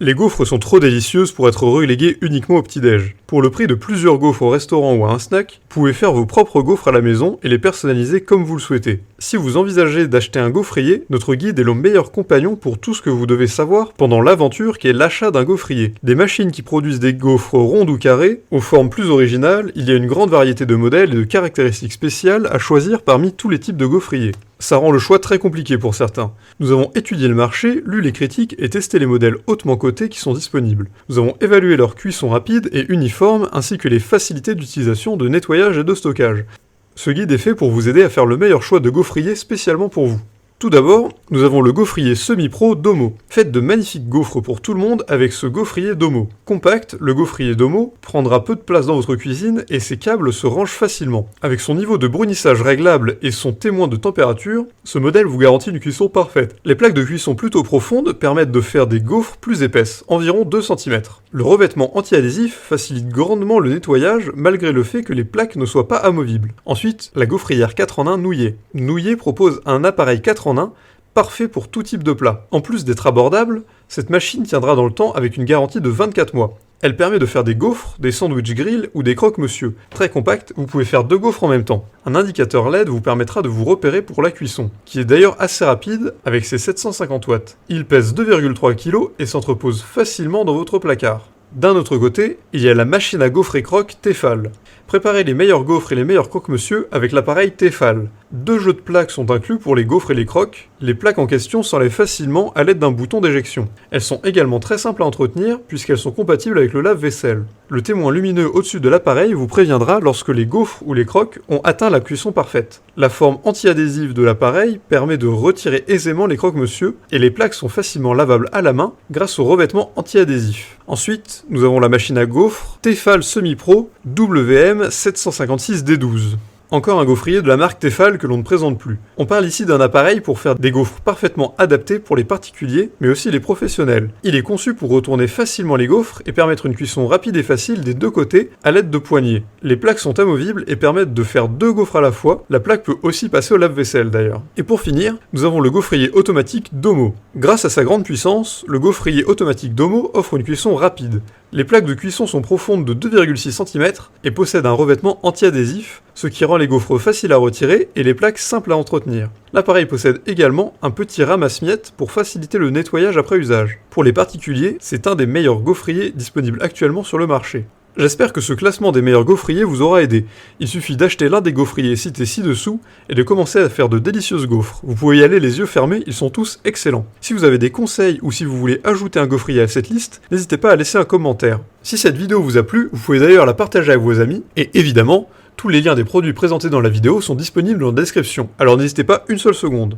Les gaufres sont trop délicieuses pour être reléguées uniquement au petit-déj. Pour le prix de plusieurs gaufres au restaurant ou à un snack, vous pouvez faire vos propres gaufres à la maison et les personnaliser comme vous le souhaitez. Si vous envisagez d'acheter un gaufrier, notre guide est le meilleur compagnon pour tout ce que vous devez savoir pendant l'aventure qui est l'achat d'un gaufrier. Des machines qui produisent des gaufres rondes ou carrées, aux formes plus originales, il y a une grande variété de modèles et de caractéristiques spéciales à choisir parmi tous les types de gaufriers. Ça rend le choix très compliqué pour certains. Nous avons étudié le marché, lu les critiques et testé les modèles hautement cotés qui sont disponibles. Nous avons évalué leur cuisson rapide et uniforme ainsi que les facilités d'utilisation, de nettoyage et de stockage. Ce guide est fait pour vous aider à faire le meilleur choix de gaufrier spécialement pour vous. Tout d'abord, nous avons le gaufrier semi-pro Domo. Faites de magnifiques gaufres pour tout le monde avec ce gaufrier Domo. Compact, le gaufrier Domo prendra peu de place dans votre cuisine et ses câbles se rangent facilement. Avec son niveau de brunissage réglable et son témoin de température, ce modèle vous garantit une cuisson parfaite. Les plaques de cuisson plutôt profondes permettent de faire des gaufres plus épaisses, environ 2 cm. Le revêtement anti-adhésif facilite grandement le nettoyage malgré le fait que les plaques ne soient pas amovibles. Ensuite, la gaufrière 4 en 1 Nouillet. Nouillet propose un appareil 4 en 1 parfait pour tout type de plat. En plus d'être abordable, cette machine tiendra dans le temps avec une garantie de 24 mois. Elle permet de faire des gaufres, des sandwich grill ou des croque-monsieur. Très compact, vous pouvez faire 2 gaufres en même temps. Un indicateur LED vous permettra de vous repérer pour la cuisson, qui est d'ailleurs assez rapide avec ses 750 watts. Il pèse 2,3 kg et s'entrepose facilement dans votre placard. D'un autre côté, il y a la machine à gaufres et croques Tefal. Préparez les meilleurs gaufres et les meilleurs croque-monsieur avec l'appareil Tefal. 2 jeux de plaques sont inclus pour les gaufres et les croques. Les plaques en question s'enlèvent facilement à l'aide d'un bouton d'éjection. Elles sont également très simples à entretenir puisqu'elles sont compatibles avec le lave-vaisselle. Le témoin lumineux au-dessus de l'appareil vous préviendra lorsque les gaufres ou les croques ont atteint la cuisson parfaite. La forme anti-adhésive de l'appareil permet de retirer aisément les croque-monsieur et les plaques sont facilement lavables à la main grâce au revêtement anti-adhésif. Ensuite, nous avons la machine à gaufres Tefal Semi-Pro WM 756D12. Encore un gaufrier de la marque Tefal que l'on ne présente plus. On parle ici d'un appareil pour faire des gaufres parfaitement adaptées pour les particuliers, mais aussi les professionnels. Il est conçu pour retourner facilement les gaufres et permettre une cuisson rapide et facile des deux côtés à l'aide de poignées. Les plaques sont amovibles et permettent de faire 2 gaufres à la fois. La plaque peut aussi passer au lave-vaisselle d'ailleurs. Et pour finir, nous avons le gaufrier automatique Domo. Grâce à sa grande puissance, le gaufrier automatique Domo offre une cuisson rapide. Les plaques de cuisson sont profondes de 2,6 cm et possèdent un revêtement anti-adhésif, ce qui rend les gaufres faciles à retirer et les plaques simples à entretenir. L'appareil possède également un petit ramasse-miettes pour faciliter le nettoyage après usage. Pour les particuliers, c'est un des meilleurs gaufriers disponibles actuellement sur le marché. J'espère que ce classement des meilleurs gaufriers vous aura aidé. Il suffit d'acheter l'un des gaufriers cités ci-dessous et de commencer à faire de délicieuses gaufres. Vous pouvez y aller les yeux fermés, ils sont tous excellents. Si vous avez des conseils ou si vous voulez ajouter un gaufrier à cette liste, n'hésitez pas à laisser un commentaire. Si cette vidéo vous a plu, vous pouvez d'ailleurs la partager avec vos amis et évidemment, tous les liens des produits présentés dans la vidéo sont disponibles dans la description, alors n'hésitez pas une seule seconde.